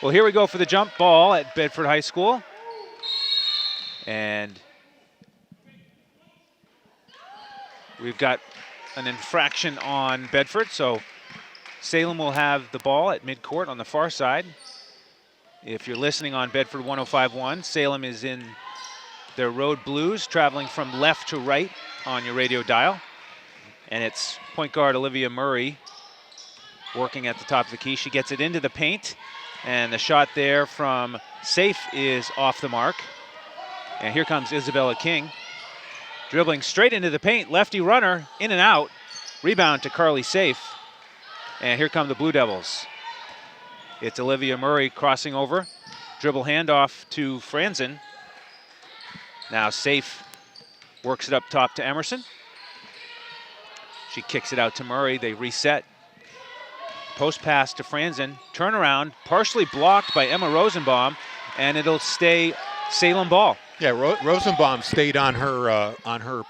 Well, here we go for the jump ball at Bedford High School. And we've got an infraction on Bedford, so Salem will have the ball at midcourt on the far side. If you're listening on Bedford 105.1, Salem is in their road blues, traveling from left to right on your radio dial. And it's point guard Olivia Murray working at the top of the key. She gets it into the paint, and the shot there from Safe is off the mark. And here comes Isabella King, dribbling straight into the paint, lefty runner, in and out. Rebound to Carly Safe. And here come the Blue Devils. It's Olivia Murray crossing over, dribble handoff to Franzen. Now Safe works it up top to Emerson. She kicks it out to Murray, they reset. Post pass to Franzen, turnaround, partially blocked by Emma Rosenbaum, and it'll stay Salem ball. Yeah, Rosenbaum stayed on her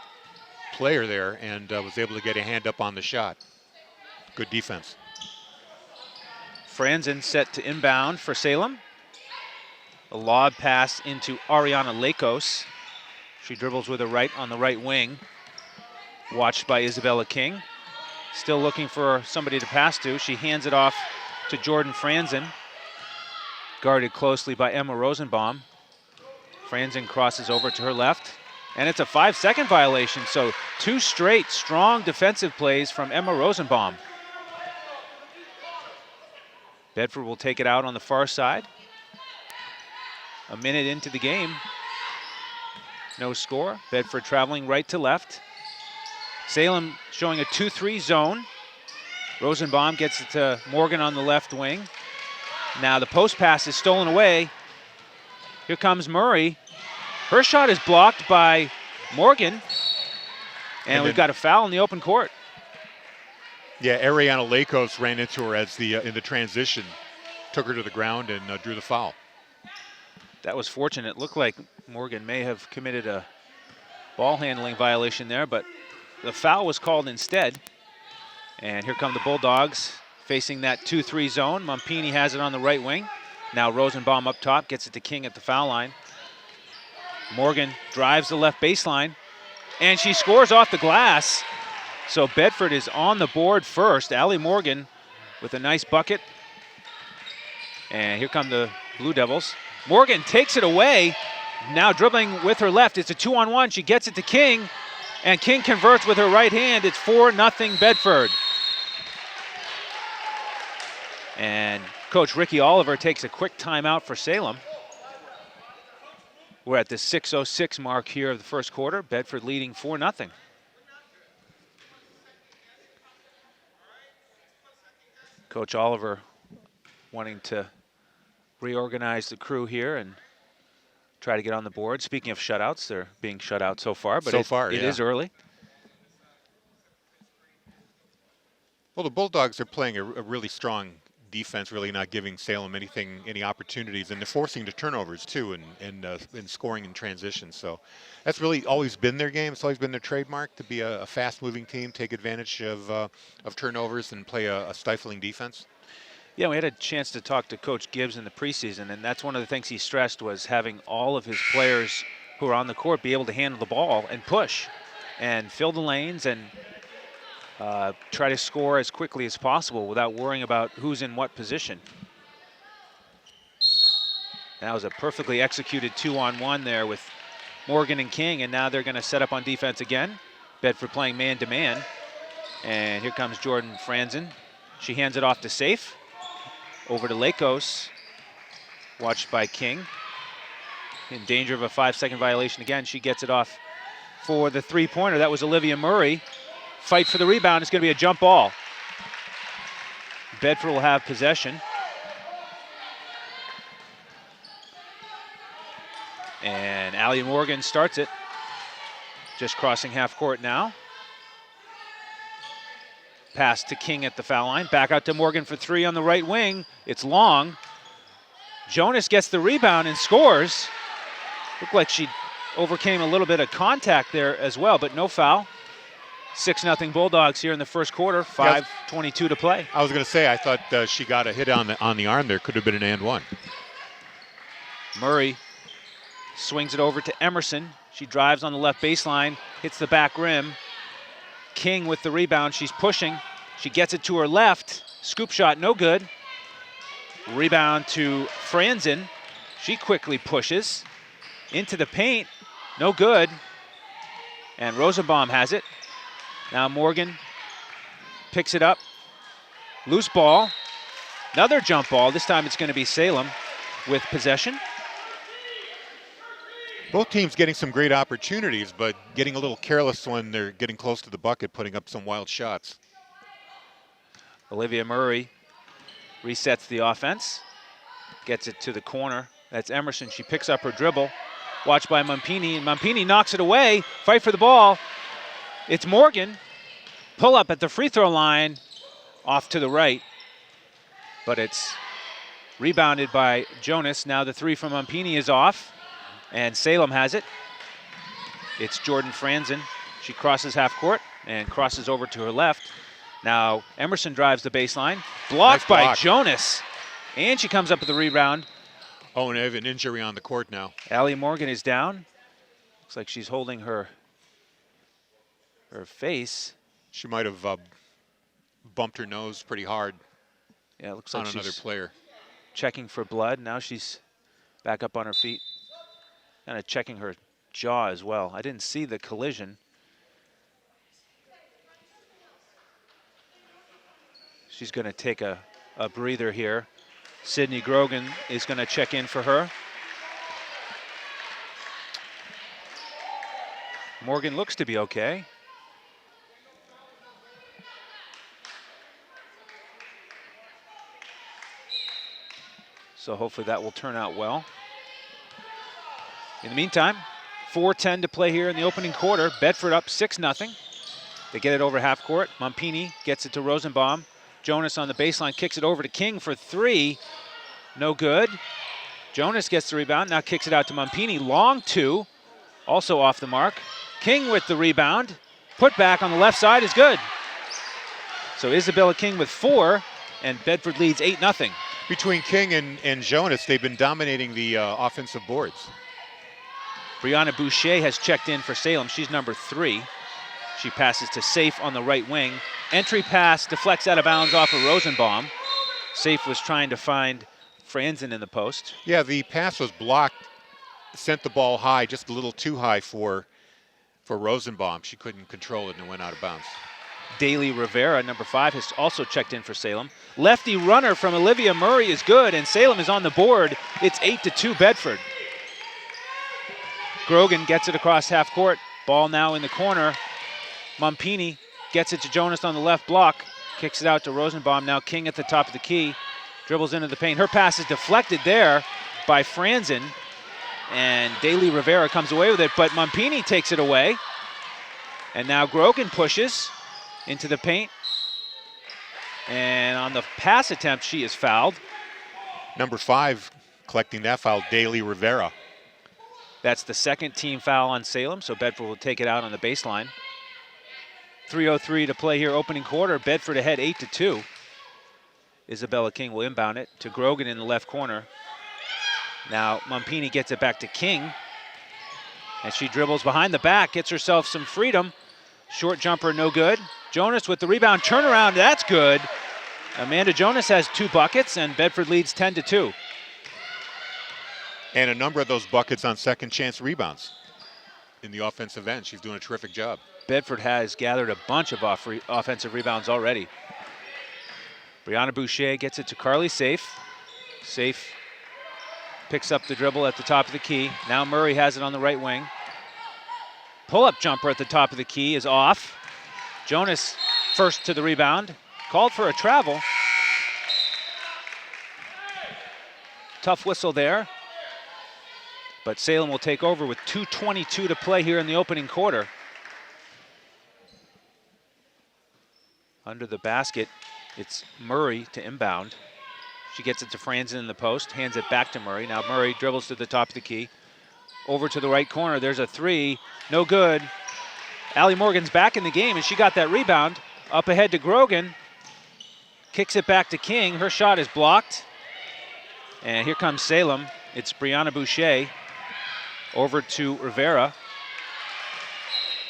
player there and was able to get a hand up on the shot. Good defense. Franzen set to inbound for Salem. A lob pass into Ariana Lakos. She dribbles with her right on the right wing. Watched by Isabella King. Still looking for somebody to pass to. She hands it off to Jordan Franzen. Guarded closely by Emma Rosenbaum. Franzen crosses over to her left. And it's a 5-second violation, so 2 straight strong defensive plays from Emma Rosenbaum. Bedford will take it out on the far side. A minute into the game. No score. Bedford traveling right to left. Salem showing a 2-3 zone. Rosenbaum gets it to Morgan on the left wing. Now the post pass is stolen away. Here comes Murray. Her shot is blocked by Morgan. And we've got a foul in the open court. Yeah, Ariana Lakos ran into her as in the transition, took her to the ground and drew the foul. That was fortunate. It looked like Morgan may have committed a ball handling violation there, but the foul was called instead. And here come the Bulldogs facing that 2-3 zone. Mumpini has it on the right wing. Now Rosenbaum up top, gets it to King at the foul line. Morgan drives the left baseline, and she scores off the glass. So Bedford is on the board first. Allie Morgan with a nice bucket. And here come the Blue Devils. Morgan takes it away. Now dribbling with her left. It's a 2-on-1. She gets it to King. And King converts with her right hand. It's 4-0 Bedford. And Coach Ricky Oliver takes a quick timeout for Salem. We're at the 6:06 mark here of the first quarter. Bedford leading 4-0. Coach Oliver wanting to reorganize the crew here and try to get on the board. Speaking of shutouts, they're being shut out so far, but it is early. Well, the Bulldogs are playing a really strong defense, really not giving Salem any opportunities, and they're forcing the turnovers too, and scoring in transition. So that's really always been their game. It's always been their trademark to be a fast-moving team, take advantage of turnovers, and play a stifling defense. Yeah, we had a chance to talk to Coach Gibbs in the preseason, and that's one of the things he stressed was having all of his players who are on the court be able to handle the ball and push and fill the lanes and try to score as quickly as possible without worrying about who's in what position. That was a perfectly executed 2-on-1 there with Morgan and King, and now they're going to set up on defense again. Bedford playing man-to-man. And here comes Jordan Franzen. She hands it off to Safe. Over to Lakos, watched by King. In danger of a 5-second violation again. She gets it off for the three-pointer. That was Olivia Murray. Fight for the rebound. It's going to be a jump ball. Bedford will have possession. And Allie Morgan starts it. Just crossing half court now. Pass to King at the foul line. Back out to Morgan for 3 on the right wing. It's long. Jonas gets the rebound and scores. Looked like she overcame a little bit of contact there as well, but no foul. 6-0 Bulldogs here in the first quarter. 5:22 to play. I was going to say, I thought she got a hit on the arm there. Could have been an and one. Murray swings it over to Emerson. She drives on the left baseline, hits the back rim. King with the rebound. She's pushing. She gets it to her left. Scoop shot, no good. Rebound to Franzen. She quickly pushes into the paint. No good. And Rosenbaum has it. Now Morgan picks it up. Loose ball. Another jump ball. This time it's going to be Salem with possession. Both teams getting some great opportunities, but getting a little careless when they're getting close to the bucket, putting up some wild shots. Olivia Murray resets the offense. Gets it to the corner. That's Emerson. She picks up her dribble. Watched by Mumpini, and Mumpini knocks it away. Fight for the ball. It's Morgan. Pull up at the free throw line. Off to the right. But it's rebounded by Jonas. Now the three from Mumpini is off. And Salem has it. It's Jordan Franzen. She crosses half court and crosses over to her left. Now Emerson drives the baseline. Blocked Nice block by Jonas. And she comes up with the rebound. Oh, and they have an injury on the court now. Allie Morgan is down. Looks like she's holding her face. She might have bumped her nose pretty hard. Yeah, it looks on like another she's player. checking for blood. Now she's back up on her feet. Kind of checking her jaw as well. I didn't see the collision. She's going to take a breather here. Sydney Grogan is going to check in for her. Morgan looks to be okay. So hopefully that will turn out well. In the meantime, 4:10 to play here in the opening quarter. Bedford up 6-0. They get it over half court. Mumpini gets it to Rosenbaum. Jonas on the baseline kicks it over to King for three. No good. Jonas gets the rebound, now kicks it out to Mumpini. Long two, also off the mark. King with the rebound. Put back on the left side is good. So Isabella King with 4, and Bedford leads 8-0. Between King and Jonas, they've been dominating the offensive boards. Brianna Boucher has checked in for Salem. She's number 3. She passes to Safe on the right wing. Entry pass deflects out of bounds off of Rosenbaum. Safe was trying to find Franzen in the post. Yeah, the pass was blocked, sent the ball high, just a little too high for Rosenbaum. She couldn't control it and it went out of bounds. Daly Rivera, number 5, has also checked in for Salem. Lefty runner from Olivia Murray is good, and Salem is on the board. It's 8-2 Bedford. Grogan gets it across half court. Ball now in the corner. Mumpini gets it to Jonas on the left block. Kicks it out to Rosenbaum. Now King at the top of the key. Dribbles into the paint. Her pass is deflected there by Franzen. And Daly Rivera comes away with it, but Mumpini takes it away. And now Grogan pushes into the paint. And on the pass attempt, she is fouled. Number 5 collecting that foul, Daly Rivera. That's the second team foul on Salem, so Bedford will take it out on the baseline. 3:03 to play here, opening quarter. Bedford ahead 8-2. Isabella King will inbound it to Grogan in the left corner. Now Mumpini gets it back to King. And she dribbles behind the back, gets herself some freedom. Short jumper, no good. Jonas with the rebound, turnaround, that's good. Amanda Jonas has 2 buckets, and Bedford leads 10-2. And a number of those buckets on second chance rebounds in the offensive end. She's doing a terrific job. Bedford has gathered a bunch of offensive rebounds already. Brianna Boucher gets it to Carly Safe. Safe picks up the dribble at the top of the key. Now Murray has it on the right wing. Pull-up jumper at the top of the key is off. Jonas first to the rebound. Called for a travel. Tough whistle there. But Salem will take over with 2:22 to play here in the opening quarter. Under the basket, it's Murray to inbound. She gets it to Franzen in the post, hands it back to Murray. Now Murray dribbles to the top of the key. Over to the right corner, there's a 3, no good. Allie Morgan's back in the game, and she got that rebound. Up ahead to Grogan. Kicks it back to King. Her shot is blocked. And here comes Salem. It's Brianna Boucher over to Rivera.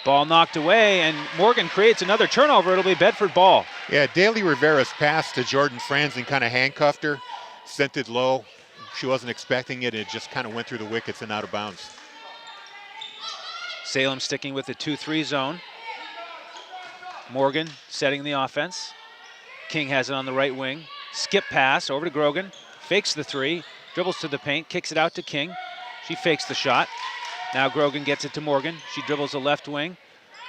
Ball knocked away, and Morgan creates another turnover. It'll be Bedford ball. Yeah, Daly Rivera's pass to Jordan Franzen kind of handcuffed her, sent it low. She wasn't expecting it. It just kind of went through the wickets and out of bounds. Salem sticking with the 2-3 zone. Morgan setting the offense. King has it on the right wing. Skip pass over to Grogan. Fakes the three. Dribbles to the paint. Kicks it out to King. She fakes the shot. Now Grogan gets it to Morgan. She dribbles the left wing.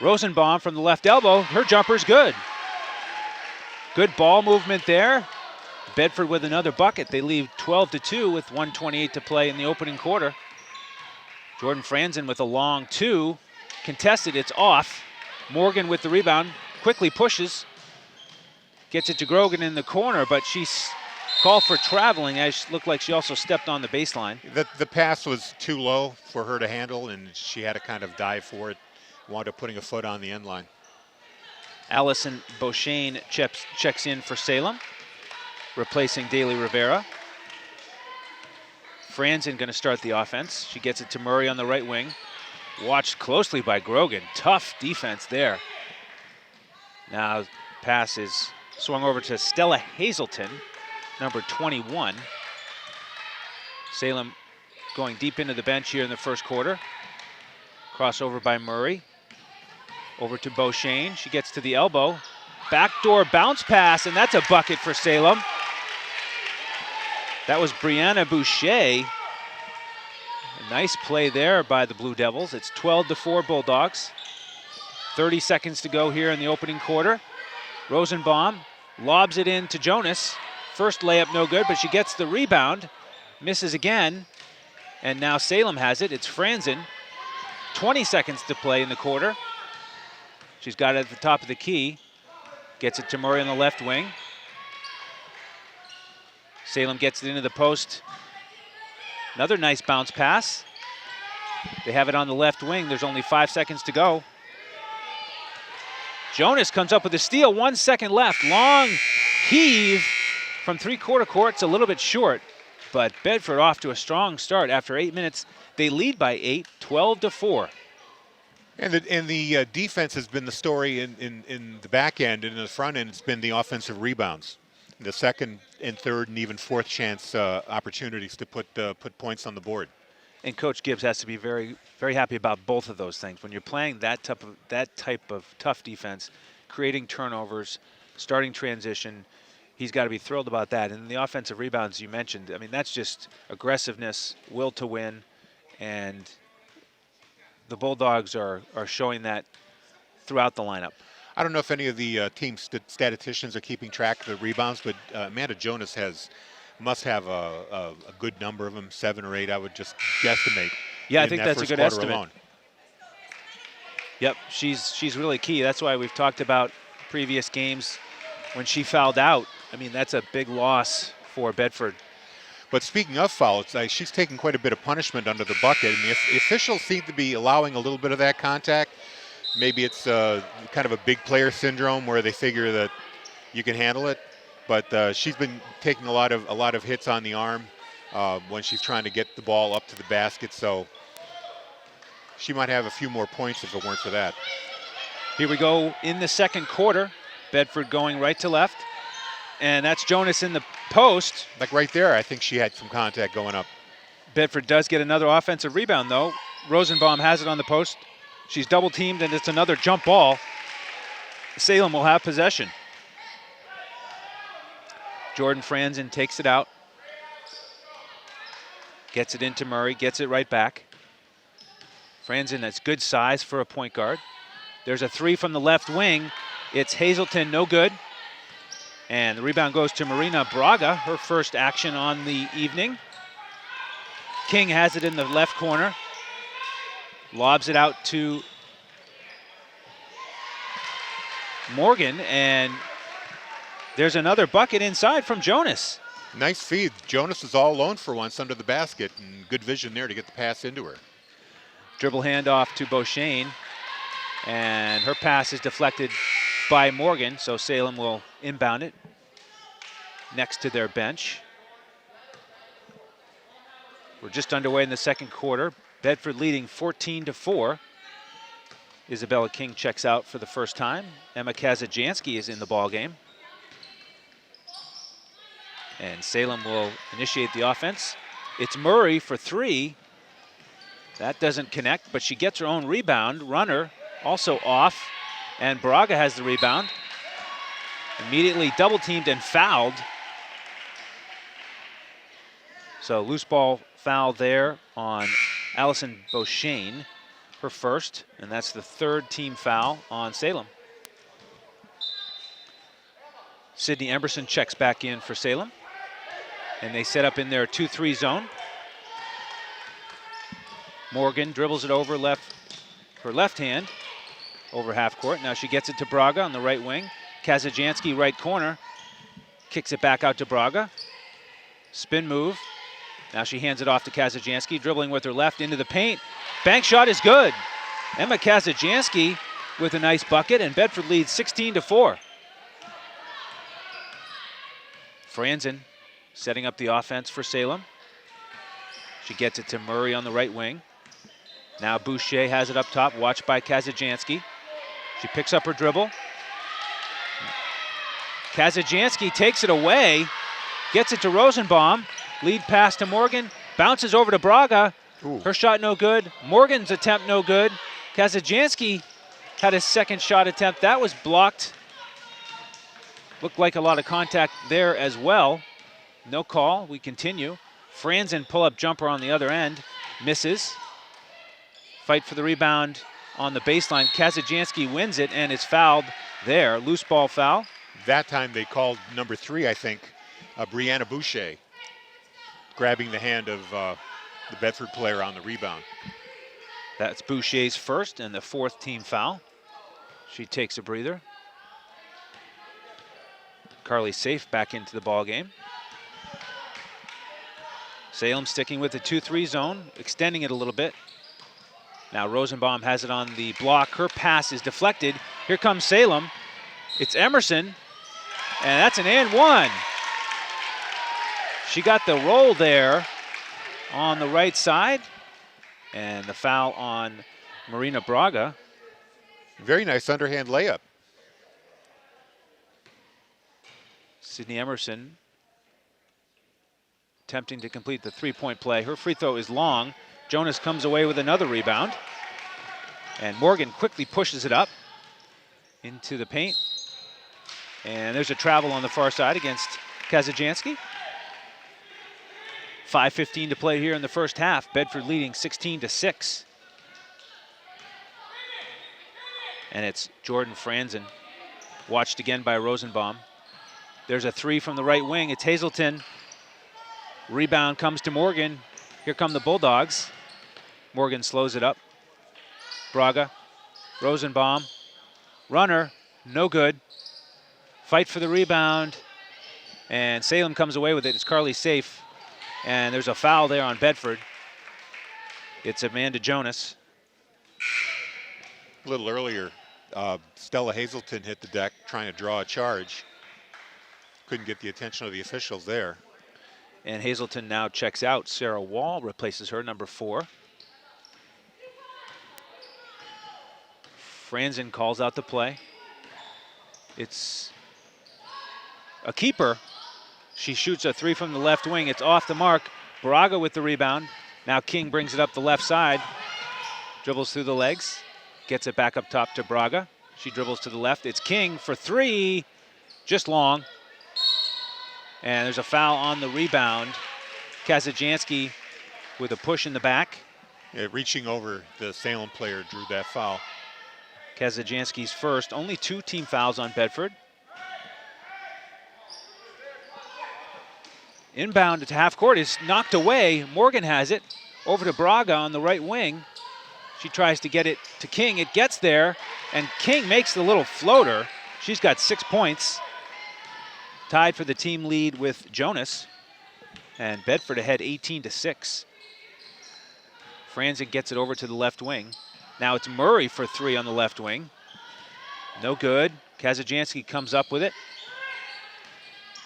Rosenbaum from the left elbow. Her jumper's good. Good ball movement there. Bedford with another bucket. They leave 12-2 with 1:28 to play in the opening quarter. Jordan Franzen with a long two. Contested, it's off. Morgan with the rebound. Quickly pushes. Gets it to Grogan in the corner, but she's called for traveling, as looked like she also stepped on the baseline. The pass was too low for her to handle, and she had to kind of dive for it. Wound up putting a foot on the end line. Allison Beauchesne checks in for Salem, replacing Daly Rivera. Franzen going to start the offense. She gets it to Murray on the right wing. Watched closely by Grogan. Tough defense there. Now pass is swung over to Stella Hazelton, number 21. Salem going deep into the bench here in the first quarter. Crossover by Murray. Over to Beauchesne. She gets to the elbow. Backdoor bounce pass, and that's a bucket for Salem. That was Brianna Boucher. A nice play there by the Blue Devils. It's 12-4 Bulldogs. 30 seconds to go here in the opening quarter. Rosenbaum lobs it in to Jonas. First layup no good, but she gets the rebound. Misses again. And now Salem has it. It's Franzen. 20 seconds to play in the quarter. She's got it at the top of the key. Gets it to Murray on the left wing. Salem gets it into the post. Another nice bounce pass. They have it on the left wing. There's only 5 seconds to go. Jonas comes up with a steal. 1 second left. Long heave from three-quarter court. It's a little bit short, but Bedford off to a strong start. After 8 minutes, they lead by 8, 12-4. And the defense has been the story in the back end, and in the front end, it's been the offensive rebounds. The second and third and even fourth chance opportunities to put points on the board. And Coach Gibbs has to be very, very happy about both of those things. When you're playing that type of tough defense, creating turnovers, starting transition, he's got to be thrilled about that. And the offensive rebounds you mentioned, I mean, that's just aggressiveness, will to win, and the Bulldogs are showing that throughout the lineup. I don't know if any of the team statisticians are keeping track of the rebounds, but Amanda Jonas must have a good number of them, 7 or 8, I would just guesstimate. Yeah, I think that's a good estimate. Alone. Yep, she's really key. That's why we've talked about previous games when she fouled out. I mean, that's a big loss for Bedford. But speaking of fouls, she's taking quite a bit of punishment under the bucket. And the officials seem to be allowing a little bit of that contact. Maybe it's kind of a big player syndrome where they figure that you can handle it. But she's been taking a lot of hits on the arm when she's trying to get the ball up to the basket. So she might have a few more points if it weren't for that. Here we go in the second quarter. Bedford going right to left. And that's Jonas in the post. Like right there, I think she had some contact going up. Bedford does get another offensive rebound, though. Rosenbaum has it on the post. She's double teamed, and it's another jump ball. Salem will have possession. Jordan Franzen takes it out. Gets it into Murray, gets it right back. Franzen, that's good size for a point guard. There's a three from the left wing. It's Hazelton, no good. And the rebound goes to Marina Braga, her first action on the evening. King has it in the left corner. Lobs it out to Morgan, and there's another bucket inside from Jonas. Nice feed. Jonas is all alone for once under the basket, and good vision there to get the pass into her. Dribble handoff to Beauchesne. And her pass is deflected by Morgan, so Salem will inbound it next to their bench. We're just underway in the second quarter. Bedford leading 14-4. Isabella King checks out for the first time. Emma Kazajanski is in the ball game. And Salem will initiate the offense. It's Murray for three. That doesn't connect, but she gets her own rebound. Runner also off, and Braga has the rebound. Immediately double teamed and fouled. So loose ball foul there on Allison Beauchesne, her first, and that's the third team foul on Salem. Sydney Emerson checks back in for Salem, and they set up in their 2-3 zone. Morgan dribbles it over her left hand over half court. Now she gets it to Braga on the right wing. Kazajanski right corner, kicks it back out to Braga. Spin move. Now she hands it off to Kazajanski, dribbling with her left into the paint. Bank shot is good. Emma Kazajanski with a nice bucket, and Bedford leads 16-4. Franzen setting up the offense for Salem. She gets it to Murray on the right wing. Now Boucher has it up top, watched by Kazajanski. She picks up her dribble. Kazajanski takes it away, gets it to Rosenbaum. Lead pass to Morgan, bounces over to Braga. Ooh. Her shot no good. Morgan's attempt no good. Kazajanski had a second shot attempt. That was blocked. Looked like a lot of contact there as well. No call, we continue. Franzen pull-up jumper on the other end, misses. Fight for the rebound on the baseline. Kazajanski wins it, and it's fouled there. Loose ball foul. That time they called number 3, I think, Brianna Boucher, grabbing the hand of the Bedford player on the rebound. That's Boucher's first and the fourth team foul. She takes a breather. Carly Safe back into the ball game. Salem sticking with the 2-3 zone, extending it a little bit. Now Rosenbaum has it on the block. Her pass is deflected. Here comes Salem. It's Emerson, and that's an and one. She got the roll there on the right side, and the foul on Marina Braga. Very nice underhand layup. Sydney Emerson attempting to complete the three-point play. Her free throw is long. Jonas comes away with another rebound. And Morgan quickly pushes it up into the paint. And there's a travel on the far side against Kazajanski. 5:15 to play here in the first half. Bedford leading 16-6. And it's Jordan Franzen, watched again by Rosenbaum. There's a three from the right wing. It's Hazelton. Rebound comes to Morgan. Here come the Bulldogs. Morgan slows it up. Braga, Rosenbaum, runner, no good. Fight for the rebound, and Salem comes away with it. It's Carly Safe, and there's a foul there on Bedford. It's Amanda Jonas. A little earlier, Stella Hazelton hit the deck trying to draw a charge. Couldn't get the attention of the officials there. And Hazelton now checks out. Sarah Wall replaces her, number 4. Franzen calls out the play. It's a keeper. She shoots a three from the left wing. It's off the mark. Braga with the rebound. Now King brings it up the left side. Dribbles through the legs. Gets it back up top to Braga. She dribbles to the left. It's King for three. Just long. And there's a foul on the rebound. Kazajanski with a push in the back. Yeah, reaching over the Salem player drew that foul. Kazajanski's first. Only 2 team fouls on Bedford. Inbound to half court is knocked away. Morgan has it over to Braga on the right wing. She tries to get it to King. It gets there, and King makes the little floater. She's got 6 points. Tied for the team lead with Jonas. And Bedford ahead 18-6. Franzen gets it over to the left wing. Now it's Murray for 3 on the left wing. No good. Kazajanski comes up with it.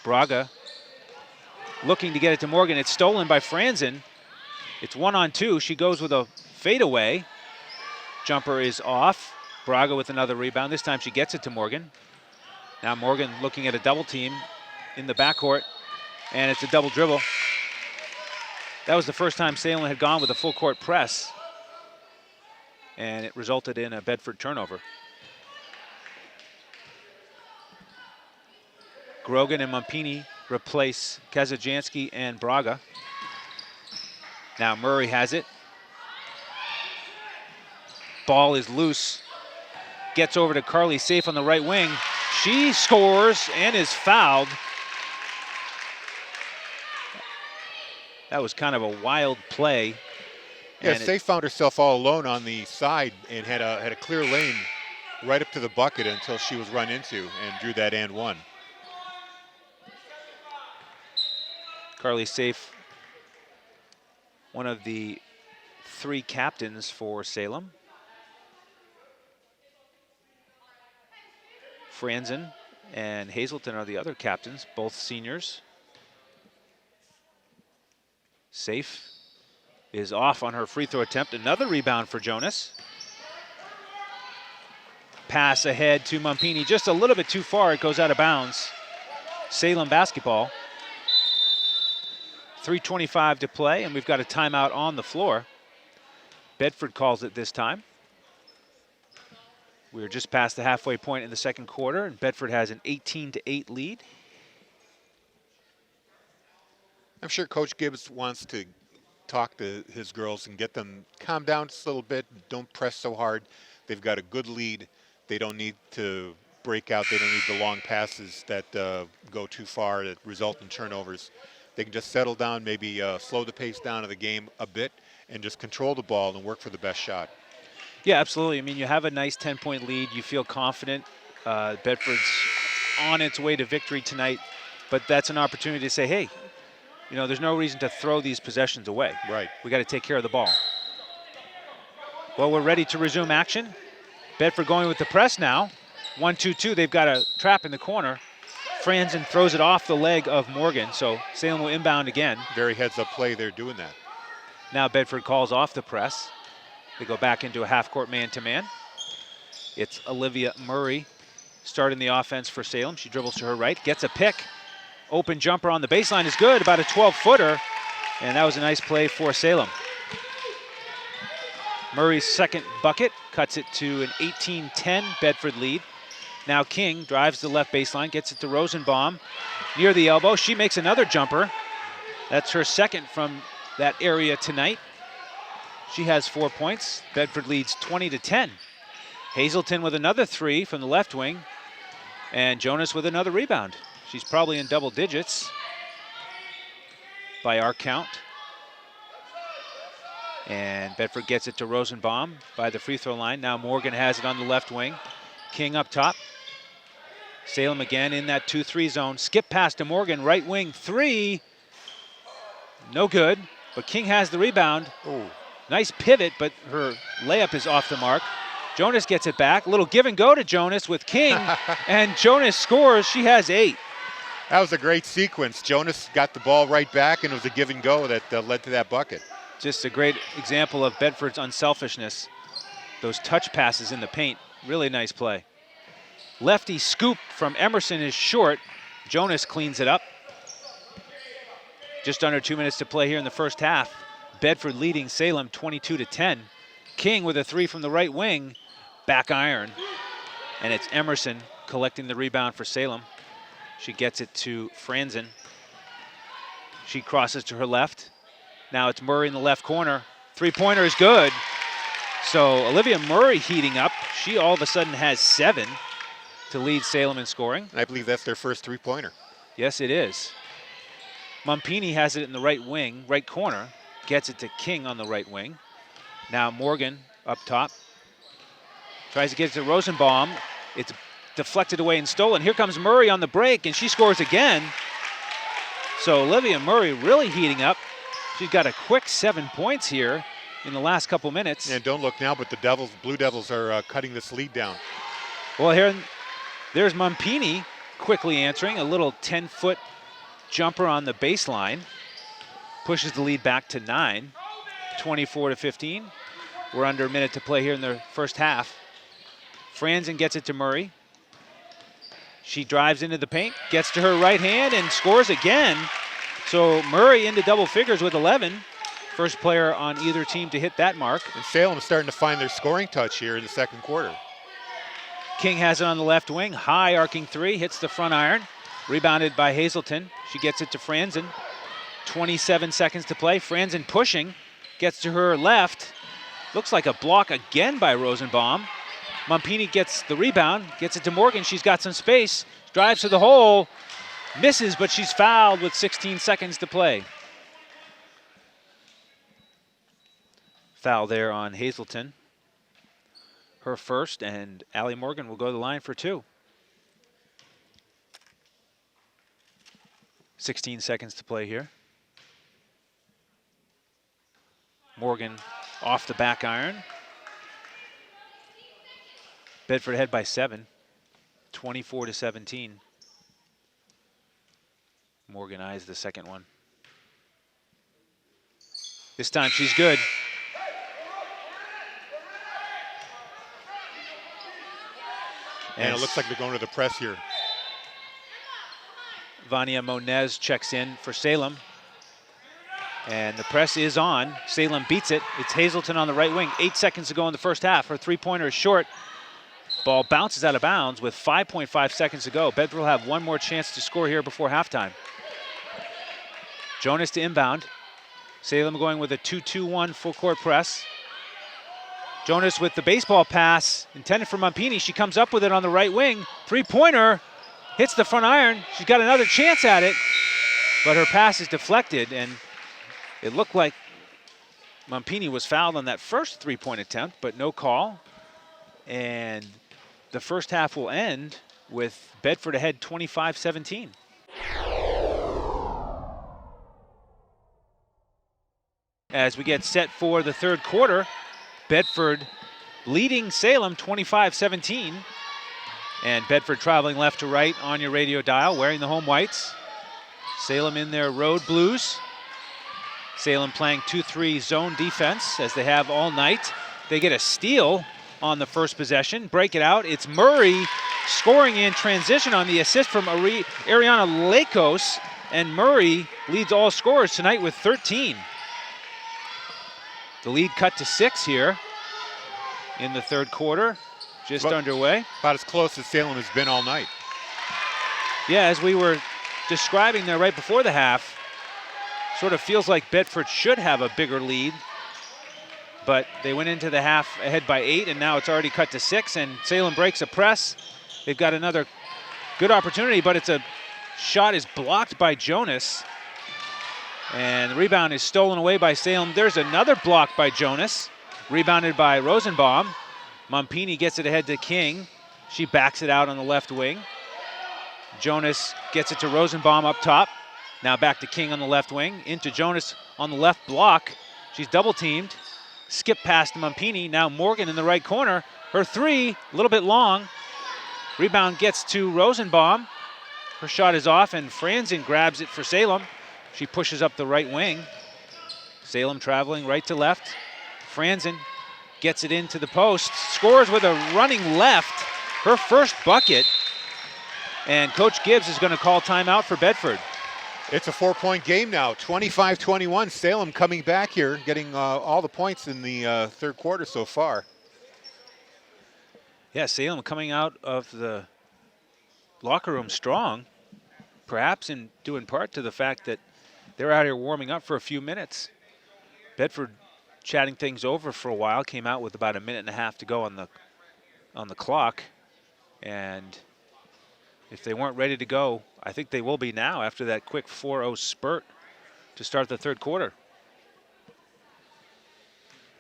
Braga looking to get it to Morgan. It's stolen by Franzen. It's 1-on-2. She goes with a fadeaway. Jumper is off. Braga with another rebound. This time she gets it to Morgan. Now Morgan looking at a double team in the backcourt, and it's a double dribble. That was the first time Salem had gone with a full court press, and it resulted in a Bedford turnover. Grogan and Mumpini replace Kazajanski and Braga. Now Murray has it. Ball is loose. Gets over to Carly Safe on the right wing. She scores and is fouled. That was kind of a wild play. Yeah, Safe found herself all alone on the side and had a clear lane right up to the bucket until she was run into and drew that and one. Carly Safe, one of the 3 captains for Salem. Franzen and Hazelton are the other captains, both seniors. Safe is off on her free throw attempt. Another rebound for Jonas. Pass ahead to Mumpini, just a little bit too far. It goes out of bounds. Salem basketball. 3:25 to play, and we've got a timeout on the floor. Bedford calls it this time. We're just past the halfway point in the second quarter, and Bedford has an 18-8 lead. I'm sure Coach Gibbs wants to talk to his girls and get them calm down just a little bit. Don't press so hard. They've got a good lead. They don't need to break out. They don't need the long passes that go too far that result in turnovers. They can just settle down, maybe slow the pace down of the game a bit and just control the ball and work for the best shot. Yeah, absolutely. I mean, you have a nice 10-point lead. You feel confident. Bedford's on its way to victory tonight, but that's an opportunity to say, hey, you know, there's no reason to throw these possessions away. Right. We got to take care of the ball. Well, we're ready to resume action. Bedford going with the press now. 1-2-2. They've got a trap in the corner. Franzen throws it off the leg of Morgan, so Salem will inbound again. Very heads-up play there doing that. Now Bedford calls off the press. They go back into a half-court man-to-man. It's Olivia Murray starting the offense for Salem. She dribbles to her right, gets a pick. Open jumper on the baseline is good, about a 12-footer, and that was a nice play for Salem. Murray's second bucket cuts it to an 18-10 Bedford lead. Now King drives the left baseline, gets it to Rosenbaum near the elbow. She makes another jumper. That's her second from that area tonight. She has 4 points. Bedford leads 20-10. Hazelton with another 3 from the left wing, and Jonas with another rebound. She's probably in double digits by our count. And Bedford gets it to Rosenbaum by the free throw line. Now Morgan has it on the left wing. King up top. Salem again in that 2-3 zone. Skip pass to Morgan, right wing 3. No good, but King has the rebound. Ooh. Nice pivot, but her layup is off the mark. Jonas gets it back. A little give and go to Jonas with King, and Jonas scores. She has 8. That was a great sequence. Jonas got the ball right back, and it was a give and go that led to that bucket. Just a great example of Bedford's unselfishness. Those touch passes in the paint, really nice play. Lefty scoop from Emerson is short. Jonas cleans it up. Just under 2 minutes to play here in the first half. Bedford leading Salem 22-10. King with a 3 from the right wing, back iron. And it's Emerson collecting the rebound for Salem. She gets it to Franzen. She crosses to her left. Now it's Murray in the left corner. 3-pointer is good. So Olivia Murray heating up. She all of a sudden has 7 to lead Salem in scoring. I believe that's their first 3-pointer. Yes, it is. Mumpini has it in the right wing, right corner. Gets it to King on the right wing. Now Morgan up top. Tries to get it to Rosenbaum. It's deflected away and stolen. Here comes Murray on the break, and she scores again. So Olivia Murray really heating up. She's got a quick 7 points here. in the last couple minutes. And don't look now, but the Blue Devils are cutting this lead down. Well, there's Mumpini quickly answering. A little 10-foot jumper on the baseline. Pushes the lead back to 9, 24-15. We're under a minute to play here in the first half. Franzen gets it to Murray. She drives into the paint, gets to her right hand, and scores again. So Murray into double figures with 11. First player on either team to hit that mark. And Salem starting to find their scoring touch here in the second quarter. King has it on the left wing. High arcing three, hits the front iron. Rebounded by Hazelton. She gets it to Franzen. 27 seconds to play. Franzen pushing, gets to her left. Looks like a block again by Rosenbaum. Mumpini gets the rebound, gets it to Morgan. She's got some space, drives to the hole, misses, but she's fouled with 16 seconds to play. Foul there on Hazelton. Her first, and Allie Morgan will go to the line for 2. 16 seconds to play here. Morgan off the back iron. Bedford ahead by 7, 24-17. Morgan eyes the second one. This time she's good. And it looks like they're going to the press here. Vania Monez checks in for Salem. And the press is on. Salem beats it. It's Hazelton on the right wing. 8 seconds to go in the first half. Her three-pointer is short. Ball bounces out of bounds with 5.5 seconds to go. Bedford will have one more chance to score here before halftime. Jonas to inbound. Salem going with a 2-2-1 full court press. Jonas with the baseball pass intended for Mumpini. She comes up with it on the right wing. Three-pointer hits the front iron. She's got another chance at it, but her pass is deflected, and it looked like Mumpini was fouled on that first three-point attempt, but no call. And the first half will end with Bedford ahead 25-17. As we get set for the third quarter, Bedford leading Salem 25-17. And Bedford traveling left to right on your radio dial, wearing the home whites. Salem in their road blues. Salem playing 2-3 zone defense as they have all night. They get a steal on the first possession, break it out. It's Murray scoring in transition on the assist from Ariana Lakos, and Murray leads all scorers tonight with 13. The lead cut to 6 here in the third quarter, just underway. About as close as Salem has been all night. Yeah, as we were describing there right before the half, sort of feels like Bedford should have a bigger lead, but they went into the half ahead by 8, and now it's already cut to 6, and Salem breaks a press. They've got another good opportunity, but it's a shot is blocked by Jonas. And the rebound is stolen away by Salem. There's another block by Jonas, rebounded by Rosenbaum. Mumpini gets it ahead to King. She backs it out on the left wing. Jonas gets it to Rosenbaum up top. Now back to King on the left wing. Into Jonas on the left block. She's double teamed. Skip past Mumpini. Now Morgan in the right corner. Her three, a little bit long. Rebound gets to Rosenbaum. Her shot is off, and Franzen grabs it for Salem. She pushes up the right wing. Salem traveling right to left. Franzen gets it into the post. Scores with a running left. Her first bucket. And Coach Gibbs is going to call timeout for Bedford. It's a 4-point game now, 25-21. Salem coming back here, getting all the points in the third quarter so far. Yeah, Salem coming out of the locker room strong, perhaps due in part to the fact that they're out here warming up for a few minutes. Bedford chatting things over for a while, came out with about a minute and a half to go on the clock, and if they weren't ready to go, I think they will be now after that quick 4-0 spurt to start the third quarter.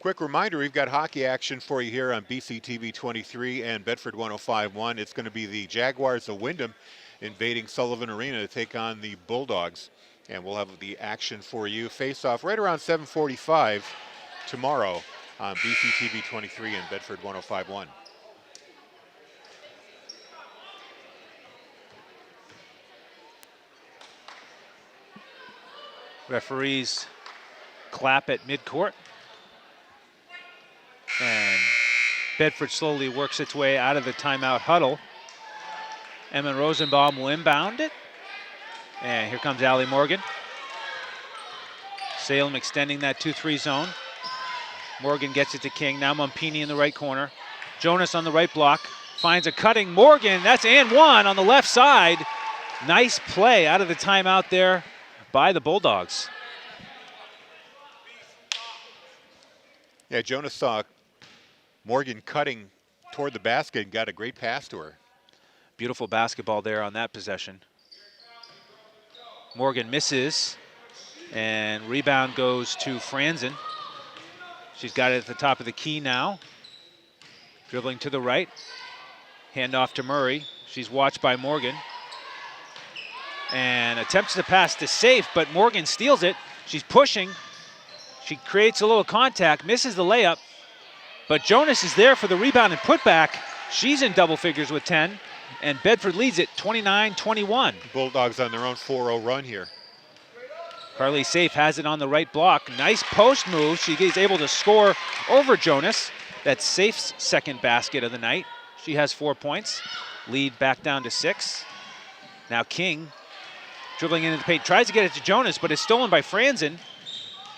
Quick reminder, we've got hockey action for you here on BCTV 23 and Bedford 105.1. It's going to be the Jaguars of Wyndham invading Sullivan Arena to take on the Bulldogs. And we'll have the action for you. Face off right around 7:45. tomorrow on BCTV 23 and Bedford 105.1. Referees clap at midcourt. And Bedford slowly works its way out of the timeout huddle. Emma Rosenbaum will inbound it. And here comes Allie Morgan. Salem extending that 2-3 zone. Morgan gets it to King. Now Mumpini in the right corner. Jonas on the right block. Finds a cutting Morgan. That's and one on the left side. Nice play out of the timeout there by the Bulldogs. Yeah, Jonas saw Morgan cutting toward the basket and got a great pass to her. Beautiful basketball there on that possession. Morgan misses, and rebound goes to Franzen. She's got it at the top of the key now. Dribbling to the right. Handoff to Murray. She's watched by Morgan. And attempts to pass to Safe, but Morgan steals it. She's pushing. She creates a little contact, misses the layup, but Jonas is there for the rebound and putback. She's in double figures with 10, and Bedford leads it 29-21. Bulldogs on their own 4-0 run here. Carly Safe has it on the right block. Nice post move. She is able to score over Jonas. That's Safe's second basket of the night. She has 4 points. Lead back down to 6. Now King dribbling into the paint, tries to get it to Jonas, but it's stolen by Franzen.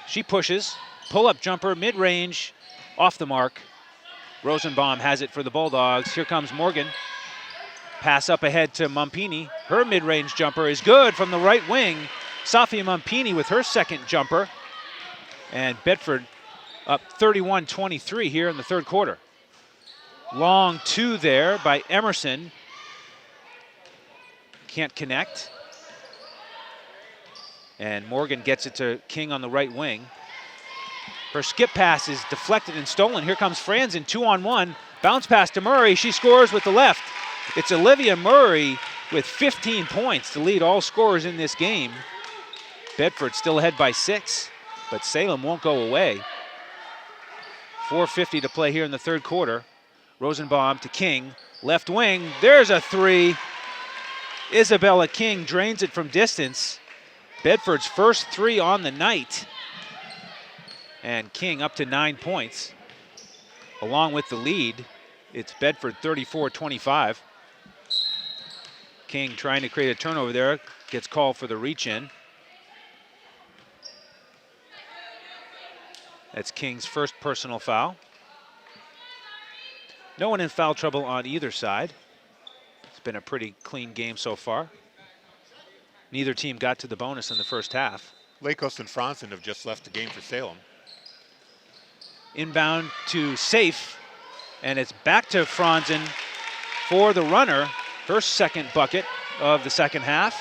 She pushes, pull-up jumper, mid-range, off the mark. Rosenbaum has it for the Bulldogs. Here comes Morgan. Pass up ahead to Mumpini. Her mid-range jumper is good from the right wing. Safia Mumpini with her second jumper. And Bedford up 31-23 here in the third quarter. Long two there by Emerson. Can't connect. And Morgan gets it to King on the right wing. Her skip pass is deflected and stolen. Here comes Franzen, 2-on-1. Bounce pass to Murray. She scores with the left. It's Olivia Murray with 15 points to lead all scorers in this game. Bedford still ahead by 6, but Salem won't go away. 4:50 to play here in the third quarter. Rosenbaum to King, left wing. There's a three. Isabella King drains it from distance. Bedford's first three on the night. And King up to 9 points. Along with the lead, it's Bedford 34-25. King trying to create a turnover there, gets called for the reach in. That's King's first personal foul. No one in foul trouble on either side. It's been a pretty clean game so far. Neither team got to the bonus in the first half. Lakos and Franzen have just left the game for Salem. Inbound to Safe, and it's back to Franzen for the runner. Her second bucket of the second half,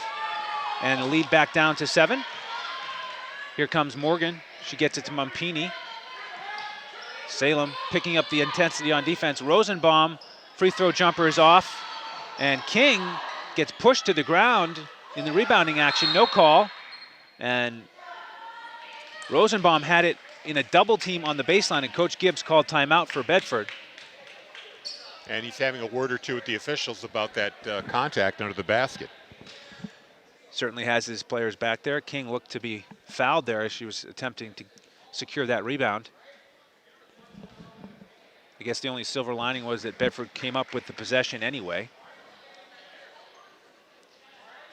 and the lead back down to 7. Here comes Morgan. She gets it to Mumpini. Salem picking up the intensity on defense. Rosenbaum, free throw jumper is off, and King gets pushed to the ground in the rebounding action, no call. And Rosenbaum had it in a double team on the baseline, and Coach Gibbs called timeout for Bedford. And he's having a word or two with the officials about that contact under the basket. Certainly has his players back there. King looked to be fouled there as she was attempting to secure that rebound. I guess the only silver lining was that Bedford came up with the possession anyway.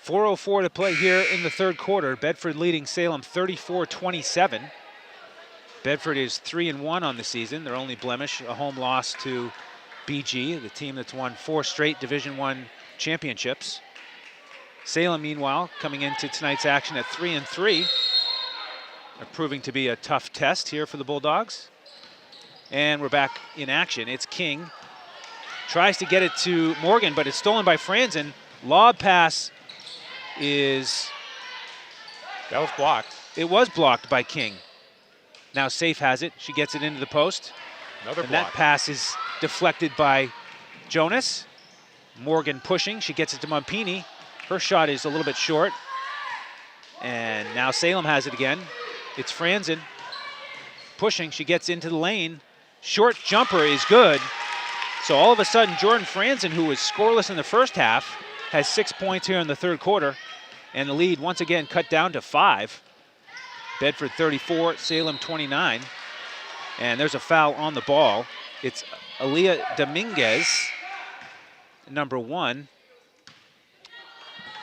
4:04 to play here in the third quarter. Bedford leading Salem 34-27. Bedford is 3-1 on the season. Their only blemish, a home loss to BG, the team that's won 4 straight Division I championships. Salem, meanwhile, coming into tonight's action at 3-3. They're proving to be a tough test here for the Bulldogs. And we're back in action. It's King. Tries to get it to Morgan, but it's stolen by Franzen. Lob pass is... That was blocked. It was blocked by King. Now Safe has it. She gets it into the post. Another and block. That pass is deflected by Jonas. Morgan pushing. She gets it to Mumpini. Her shot is a little bit short. And now Salem has it again. It's Franzen. pushing. She gets into the lane. Short jumper is good. So all of a sudden, Jordan Franzen, who was scoreless in the first half, has 6 points here in the third quarter. And the lead once again cut down to 5. Bedford 34, Salem 29. And there's a foul on the ball. It's Aaliyah Dominguez, number 1,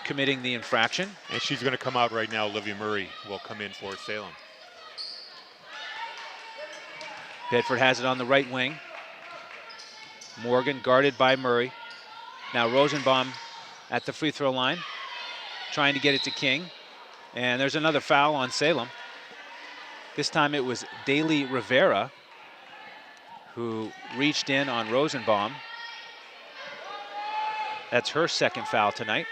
committing the infraction. And she's going to come out right now. Olivia Murray will come in for Salem. Bedford has it on the right wing. Morgan guarded by Murray. Now Rosenbaum at the free throw line, trying to get it to King. And there's another foul on Salem. This time it was Daly Rivera who reached in on Rosenbaum. That's her second foul tonight.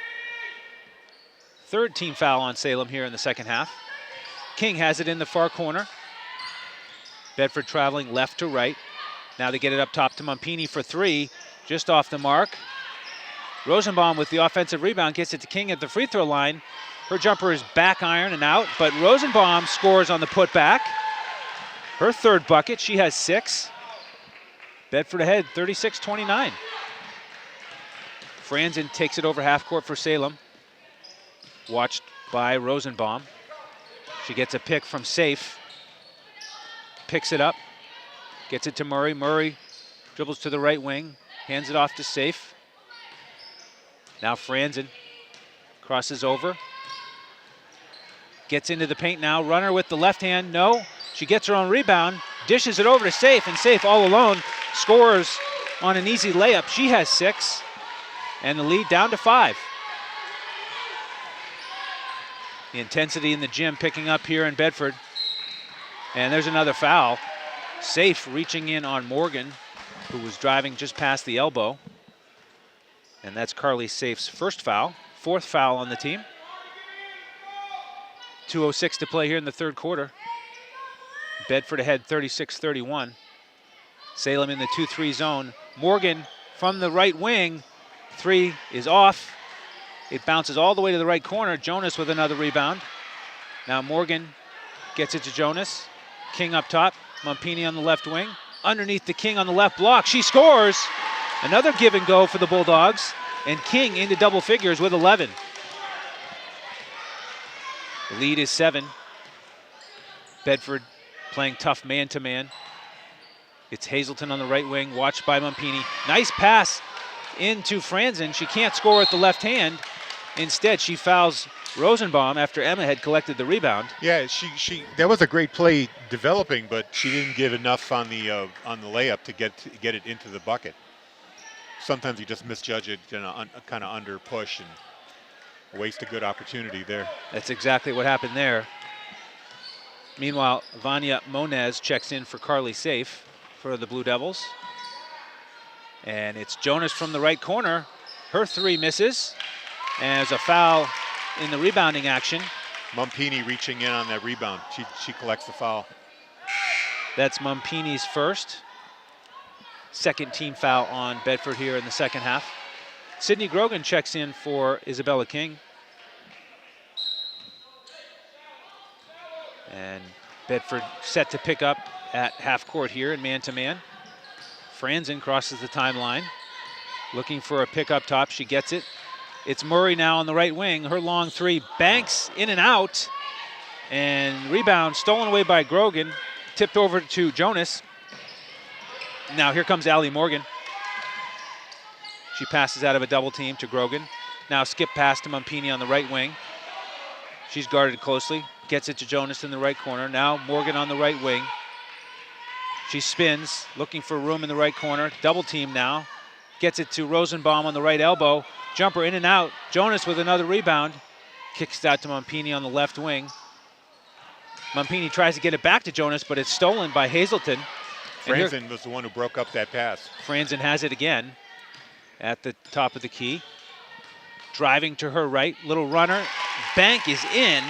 Third team foul on Salem here in the second half. King has it in the far corner. Bedford traveling left to right. Now they get it up top to Mumpini for 3, just off the mark. Rosenbaum with the offensive rebound gets it to King at the free throw line. Her jumper is back iron and out, but Rosenbaum scores on the putback. Her third bucket, she has 6. Bedford ahead, 36-29. Franzen takes it over half court for Salem. Watched by Rosenbaum. She gets a pick from Safe. Picks it up, gets it to Murray. Murray dribbles to the right wing, hands it off to Safe. Now Franzen crosses over. Gets into the paint now. Runner with the left hand. No. She gets her own rebound. Dishes it over to Safe, and Safe all alone scores on an easy layup. She has 6, and the lead down to 5. The intensity in the gym picking up here in Bedford. And there's another foul. Safe reaching in on Morgan, who was driving just past the elbow. And that's Carly Safe's first foul. 4th foul on the team. 2:06 to play here in the third quarter. Bedford ahead 36-31. Salem in the 2-3 zone. Morgan from the right wing. 3 is off. It bounces all the way to the right corner. Jonas with another rebound. Now Morgan gets it to Jonas. King up top. Mumpini on the left wing. Underneath the King on the left block. She scores. Another give and go for the Bulldogs. And King into double figures with 11. The lead is 7. Bedford playing tough man-to-man. It's Hazelton on the right wing, watched by Mumpini. Nice pass into Franzen. She can't score with the left hand. Instead, she fouls Rosenbaum after Emma had collected the rebound. Yeah, that was a great play developing, but she didn't give enough on the layup to get it into the bucket. Sometimes you just misjudge it, kind of under push and waste a good opportunity there. That's exactly what happened there. Meanwhile, Vanya Moniz checks in for Carly Safe for the Blue Devils. And it's Jonas from the right corner. Her 3 misses. And there's a foul in the rebounding action. Mumpini reaching in on that rebound. She collects the foul. That's Mumpini's first. Second team foul on Bedford here in the second half. Sydney Grogan checks in for Isabella King. And Bedford set to pick up at half court here in man-to-man. Franzen crosses the timeline, looking for a pick up top. She gets it. It's Murray now on the right wing. Her long 3 banks in and out. And rebound stolen away by Grogan. Tipped over to Jonas. Now here comes Allie Morgan. She passes out of a double team to Grogan. Now skip pass to Mumpini on the right wing. She's guarded closely. Gets it to Jonas in the right corner. Now Morgan on the right wing. She spins, looking for room in the right corner. Double team now. Gets it to Rosenbaum on the right elbow. Jumper in and out. Jonas with another rebound. Kicks it out to Mumpini on the left wing. Mumpini tries to get it back to Jonas, but it's stolen by Hazelton. Franzen was the one who broke up that pass. Franzen has it again at the top of the key. Driving to her right. Little runner. Bank is in.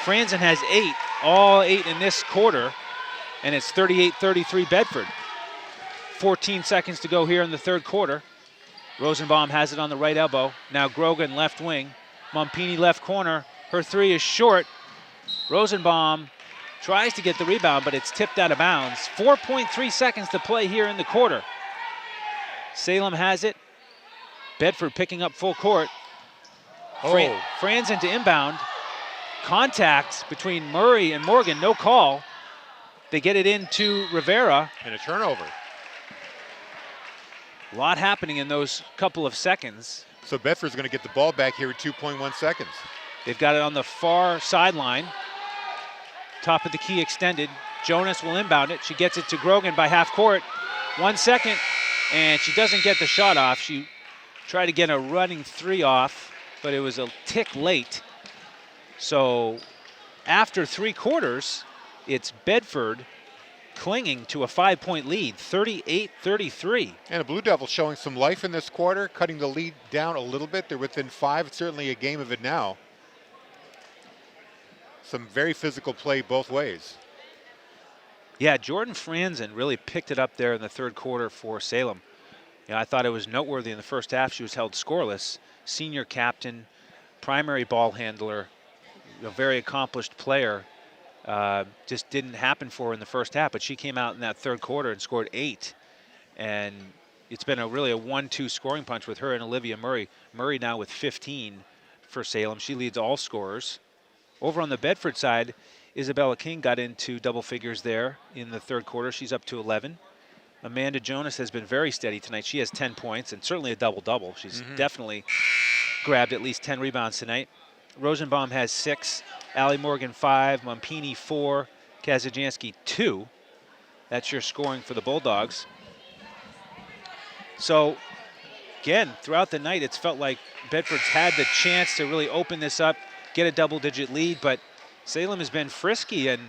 Franzen has 8. All 8 in this quarter. And it's 38-33 Bedford. 14 seconds to go here in the third quarter. Rosenbaum has it on the right elbow. Now Grogan left wing. Mumpini left corner. Her 3 is short. Rosenbaum tries to get the rebound, but it's tipped out of bounds. 4.3 seconds to play here in the quarter. Salem has it. Bedford picking up full court. Franzen to inbound. Contact between Murray and Morgan, no call. They get it into Rivera. And a turnover. A lot happening in those couple of seconds. So Bedford's going to get the ball back here at 2.1 seconds. They've got it on the far sideline. Top of the key extended. Jonas will inbound it. She gets it to Grogan by half court. 1 second, and she doesn't get the shot off. She tried to get a running three off, but it was a tick late. So after 3 quarters, it's Bedford clinging to a 5-point lead, 38-33. And the Blue Devils showing some life in this quarter, cutting the lead down a little bit. They're within 5. It's certainly a game of it now. Some very physical play both ways. Yeah, Jordan Franzen really picked it up there in the third quarter for Salem. I thought it was noteworthy in the first half. She was held scoreless. Senior captain, primary ball handler, a very accomplished player. Just didn't happen for her in the first half, but she came out in that third quarter and scored 8. And it's been really a 1-2 scoring punch with her and Olivia Murray. Murray now with 15 for Salem. She leads all scorers. Over on the Bedford side, Isabella King got into double figures there in the third quarter. She's up to 11. Amanda Jonas has been very steady tonight. She has 10 points and certainly a double-double. She's definitely grabbed at least 10 rebounds tonight. Rosenbaum has 6, Allie Morgan 5, Mumpini 4, Kazajanski 2. That's your scoring for the Bulldogs. So, again, throughout the night, it's felt like Bedford's had the chance to really open this up, get a double-digit lead, but Salem has been frisky, and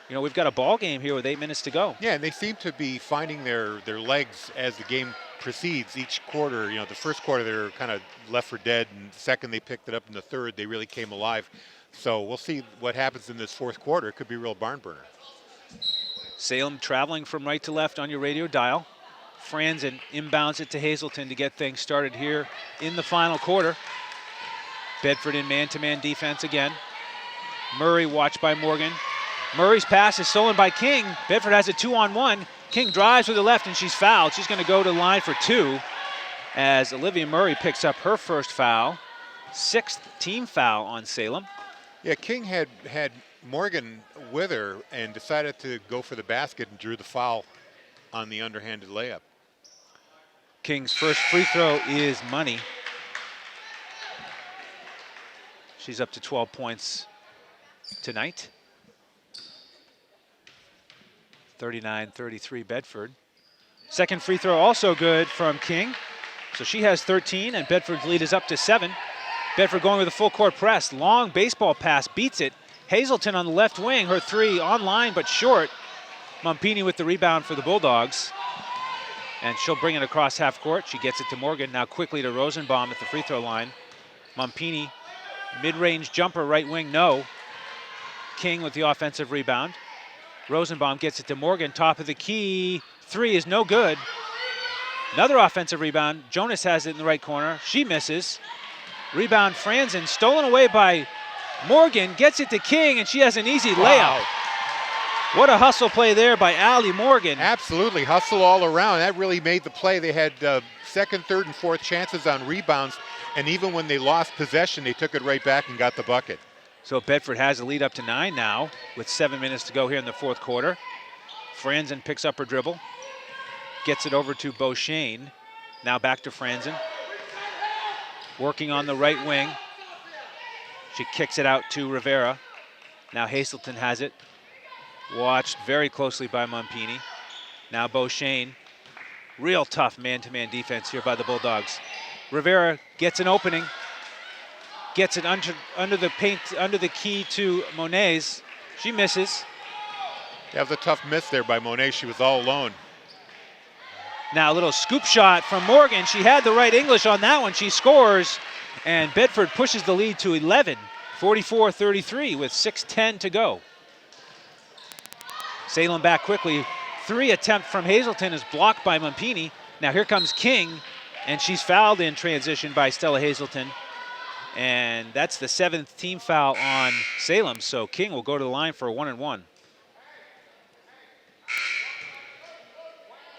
we've got a ball game here with 8 minutes to go. Yeah, and they seem to be finding their legs as the game proceeds. Each quarter, the first quarter they were kind of left for dead, and the second they picked it up, in the third they really came alive. So we'll see what happens in this fourth quarter. It could be a real barn burner. Salem traveling from right to left on your radio dial. Franzen inbounds it to Hazelton to get things started here in the final quarter. Bedford in man-to-man defense again. Murray watched by Morgan. Murray's pass is stolen by King. Bedford has a 2-on-1. King drives with the left and she's fouled. She's going to go to the line for 2 as Olivia Murray picks up her first foul. 6th team foul on Salem. Yeah, King had Morgan with her and decided to go for the basket and drew the foul on the underhanded layup. King's first free throw is money. She's up to 12 points tonight. 39-33 Bedford. Second free throw also good from King. So she has 13 and Bedford's lead is up to 7. Bedford going with a full court press. Long baseball pass, beats it. Hazelton on the left wing, her 3 online but short. Mumpini with the rebound for the Bulldogs. And she'll bring it across half court. She gets it to Morgan, now quickly to Rosenbaum at the free throw line. Mumpini, mid-range jumper, right wing, no. King with the offensive rebound. Rosenbaum gets it to Morgan, top of the key. 3 is no good. Another offensive rebound. Jonas has it in the right corner. She misses. Rebound Franzen, stolen away by Morgan, gets it to King, and she has an easy layup. What a hustle play there by Allie Morgan. Absolutely, hustle all around. That really made the play. They had second, third, and fourth chances on rebounds, and even when they lost possession, they took it right back and got the bucket. So Bedford has a lead up to 9 now with 7 minutes to go here in the fourth quarter. Franzen picks up her dribble, gets it over to Beauchesne. Now back to Franzen. Working on the right wing. She kicks it out to Rivera. Now Hazelton has it. Watched very closely by Mumpini. Now Beauchesne. Real tough man-to-man defense here by the Bulldogs. Rivera gets an opening. Gets it under the paint, under the key to Monet's. She misses. That was a tough miss there by Monet. She was all alone. Now a little scoop shot from Morgan. She had the right English on that one. She scores, and Bedford pushes the lead to 11, 44-33 with 6:10 to go. Salem back quickly. 3 attempt from Hazelton is blocked by Mumpini. Now here comes King, and she's fouled in transition by Stella Hazelton. And that's the 7th team foul on Salem, so King will go to the line for a 1-and-1.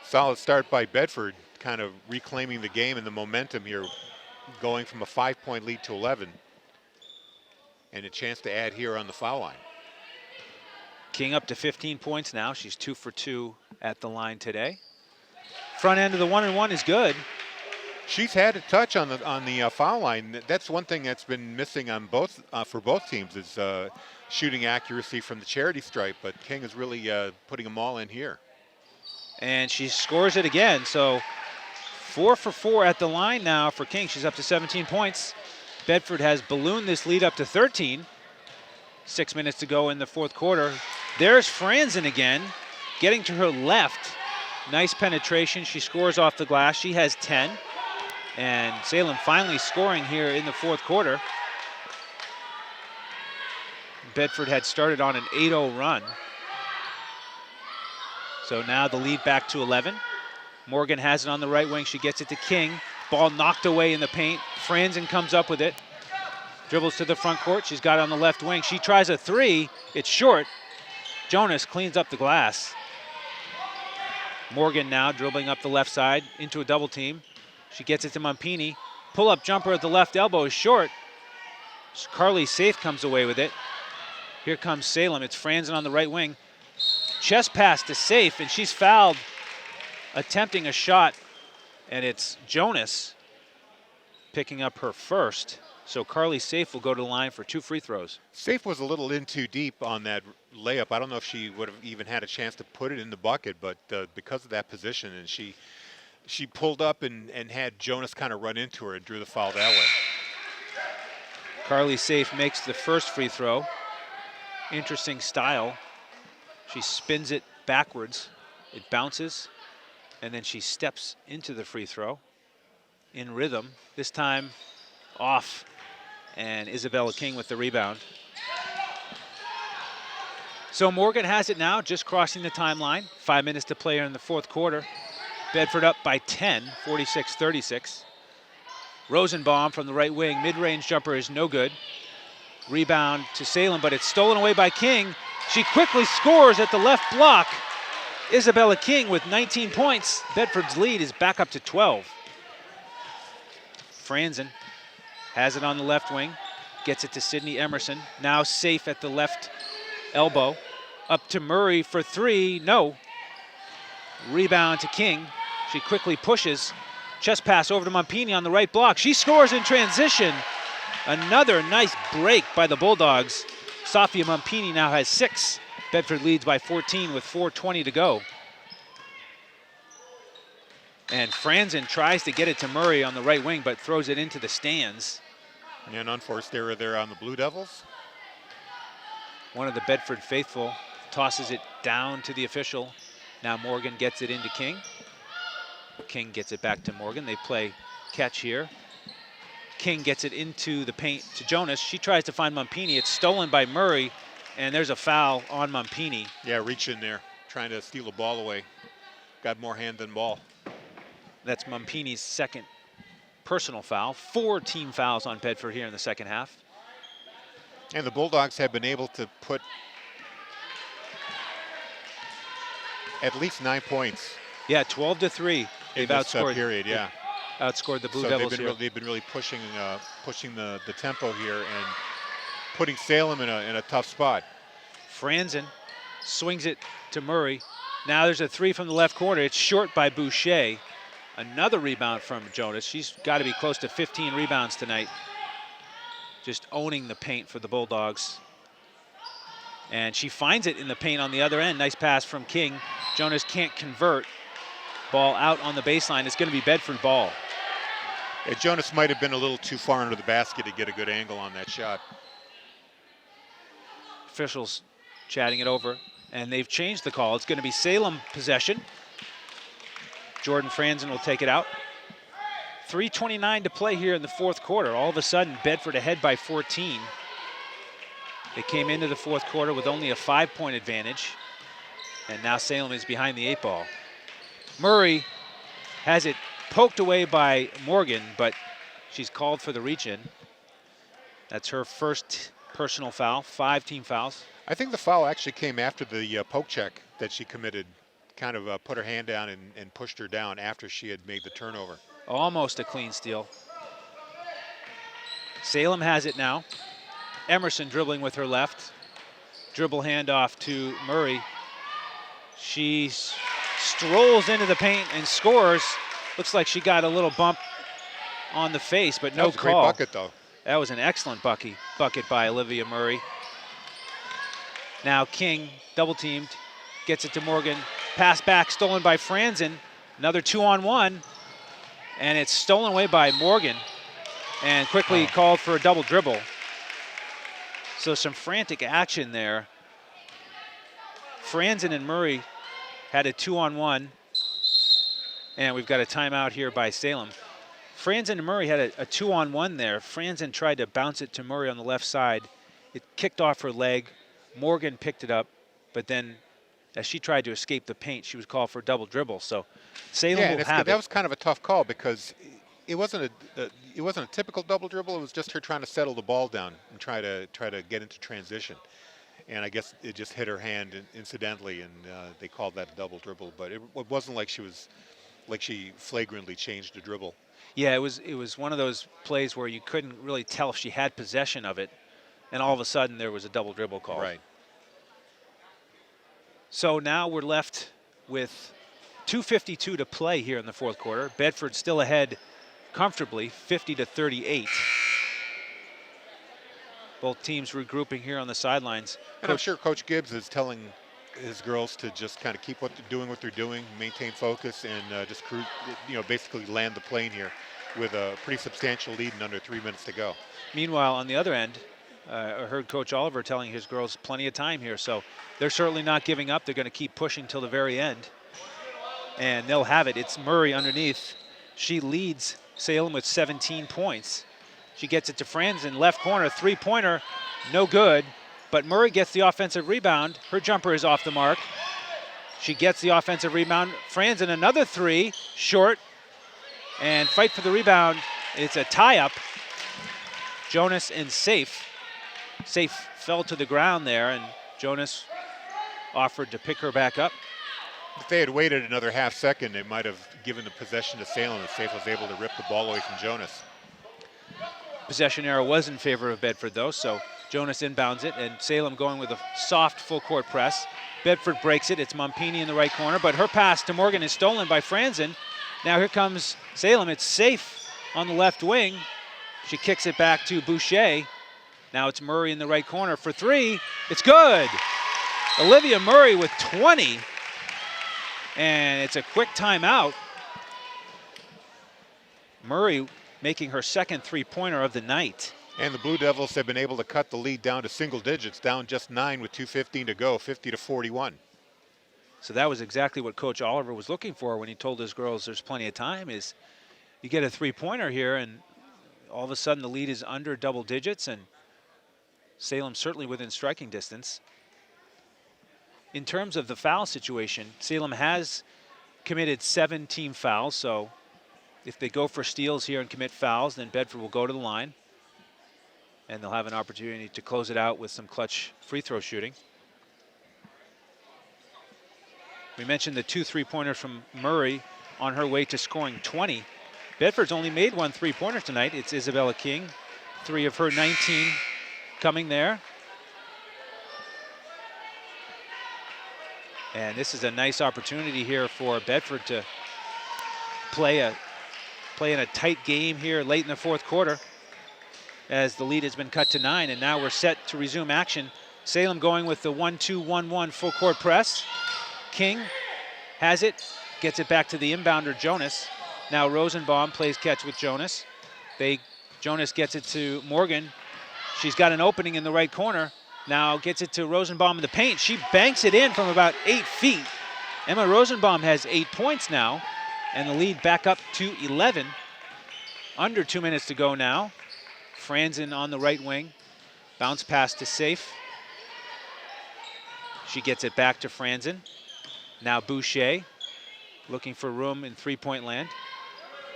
Solid start by Bedford, kind of reclaiming the game and the momentum here, going from a 5-point lead to 11. And a chance to add here on the foul line. King up to 15 points now. She's 2 for 2 at the line today. Front end of the 1-and-1 is good. She's had a touch on the foul line. That's one thing that's been missing on both for both teams is shooting accuracy from the charity stripe. But King is really putting them all in here. And she scores it again. So 4 for 4 at the line now for King. She's up to 17 points. Bedford has ballooned this lead up to 13. 6 minutes to go in the fourth quarter. There's Franzen again, getting to her left. Nice penetration. She scores off the glass. She has 10. And Salem finally scoring here in the fourth quarter. Bedford had started on an 8-0 run. So now the lead back to 11. Morgan has it on the right wing. She gets it to King. Ball knocked away in the paint. Franzen comes up with it. Dribbles to the front court. She's got it on the left wing. She tries a three. It's short. Jonas cleans up the glass. Morgan now dribbling up the left side into a double team. She gets it to Mumpini. Pull-up jumper at the left elbow is short. Carly Safe comes away with it. Here comes Salem. It's Franzen on the right wing. Chest pass to Safe, and she's fouled attempting a shot, and it's Jonas picking up her first. So Carly Safe will go to the line for 2 free throws. Safe was a little in too deep on that layup. I don't know if she would have even had a chance to put it in the bucket, but because of that position, and she pulled up and had Jonas kind of run into her and drew the foul that way. Carly Safe makes the first free throw. Interesting style. She spins it backwards. It bounces, and then she steps into the free throw in rhythm. This time off, and Isabella King with the rebound. So Morgan has it now, just crossing the timeline. 5 minutes to play in the fourth quarter. Bedford up by 10, 46-36. Rosenbaum from the right wing, mid-range jumper is no good. Rebound to Salem, but it's stolen away by King. She quickly scores at the left block. Isabella King with 19 points. Bedford's lead is back up to 12. Franzen has it on the left wing, gets it to Sydney Emerson. Now Safe at the left elbow. Up to Murray for three, no. Rebound to King. She quickly pushes. Chest pass over to Mumpini on the right block. She scores in transition. Another nice break by the Bulldogs. Safia Mumpini now has 6. Bedford leads by 14 with 4:20 to go. And Franzen tries to get it to Murray on the right wing, but throws it into the stands. And an unforced error there on the Blue Devils. One of the Bedford faithful tosses it down to the official. Now Morgan gets it into King. King gets it back to Morgan. They play catch here. King gets it into the paint to Jonas. She tries to find Mumpini. It's stolen by Murray, and there's a foul on Mumpini. Yeah, reach in there, trying to steal a ball away. Got more hand than ball. That's Mumpini's second personal foul. 4 team fouls on Bedford here in the second half. And the Bulldogs have been able to put at least 9 points. Yeah, 12-3. They've outscored period, yeah. Outscored the Blue So Devils they've been really pushing the tempo here and putting Salem in a tough spot. Franzen swings it to Murray. Now there's a three from the left corner. It's short by Boucher. Another rebound from Jonas. She's got to be close to 15 rebounds tonight. Just owning the paint for the Bulldogs. And she finds it in the paint on the other end. Nice pass from King. Jonas can't convert. Ball out on the baseline. It's going to be Bedford ball. Yeah, Jonas might have been a little too far under the basket to get a good angle on that shot. Officials chatting it over, and they've changed the call. It's going to be Salem possession. Jordan Franzen will take it out. 3:29 to play here in the fourth quarter. All of a sudden, Bedford ahead by 14. They came into the fourth quarter with only a 5-point advantage, and now Salem is behind the 8 ball. Murray has it poked away by Morgan, but she's called for the reach-in. That's her first personal foul, 5 team fouls. I think the foul actually came after the poke check that she committed. kind of put her hand down and pushed her down after she had made the turnover. Almost a clean steal. Salem has it now. Emerson dribbling with her left. Dribble handoff to Murray. She strolls into the paint and scores. Looks like she got a little bump on the face, but no That was call. a great bucket, though. That was an excellent bucket by Olivia Murray. Now King, double teamed, gets it to Morgan. Pass back, stolen by Franzen. Another 2-on-1, and it's stolen away by Morgan, and quickly called for a double dribble. So some frantic action there. Franzen and Murray had a 2-on-1, and we've got a timeout here by Salem. Franzen and Murray had a 2-on-1 there. Franzen tried to bounce it to Murray on the left side. It kicked off her leg. Morgan picked it up, but then as she tried to escape the paint, she was called for a double dribble. So Salem will have it. That was kind of a tough call because it wasn't a typical double dribble. It was just her trying to settle the ball down and try to get into transition. And I guess it just hit her hand incidentally, and they called that a double dribble. But it wasn't like she flagrantly changed the dribble. Yeah, it was one of those plays where you couldn't really tell if she had possession of it, and all of a sudden there was a double dribble call. Right. So now we're left with 2:52 to play here in the fourth quarter. Bedford still ahead comfortably, 50-38. Both teams regrouping here on the sidelines. And I'm sure Coach Gibbs is telling his girls to just kind of keep what they're doing, maintain focus, and just basically land the plane here with a pretty substantial lead and under 3 minutes to go. Meanwhile, on the other end, I heard Coach Oliver telling his girls plenty of time here, so they're certainly not giving up. They're going to keep pushing till the very end, and they'll have it. It's Murray underneath. She leads Salem with 17 points. She gets it to Franzen, left corner, three-pointer, no good, but Murray gets the offensive rebound. Her jumper is off the mark. She gets the offensive rebound. Franzen, another three, short, and fight for the rebound. It's a tie-up. Jonas and Safe. Safe fell to the ground there, and Jonas offered to pick her back up. If they had waited another half second, it might have given the possession to Salem, and Safe was able to rip the ball away from Jonas. Possession error was in favor of Bedford, though, so Jonas inbounds it, and Salem going with a soft full-court press. Bedford breaks it. It's Mompini in the right corner, but her pass to Morgan is stolen by Franzen. Now here comes Salem. It's Safe on the left wing. She kicks it back to Boucher. Now it's Murray in the right corner for three. It's good. Olivia Murray with 20. And it's a quick timeout. Murray making her second three-pointer of the night. And the Blue Devils have been able to cut the lead down to single digits, down just 9 with 2:15 to go, 50-41. So that was exactly what Coach Oliver was looking for when he told his girls there's plenty of time, is you get a three-pointer here and all of a sudden the lead is under double digits, and Salem certainly within striking distance. In terms of the foul situation, Salem has committed 7 team fouls, so if they go for steals here and commit fouls, then Bedford will go to the line, and they'll have an opportunity to close it out with some clutch free throw shooting. We mentioned the 2 3-pointers from Murray on her way to scoring 20. Bedford's only made 1 3-pointer tonight. It's Isabella King, 3 of her 19 coming there. And this is a nice opportunity here for Bedford to play in a tight game here late in the fourth quarter, as the lead has been cut to 9, and now we're set to resume action. Salem going with the 1-2-1-1 full court press. King has it, gets it back to the inbounder Jonas. Now Rosenbaum plays catch with Jonas. Jonas gets it to Morgan. She's got an opening in the right corner. Now gets it to Rosenbaum in the paint. She banks it in from about 8 feet. Emma Rosenbaum has 8 points now, and the lead back up to 11. Under 2 minutes to go now. Franzen on the right wing. Bounce pass to Safe. She gets it back to Franzen. Now Boucher looking for room in three-point land.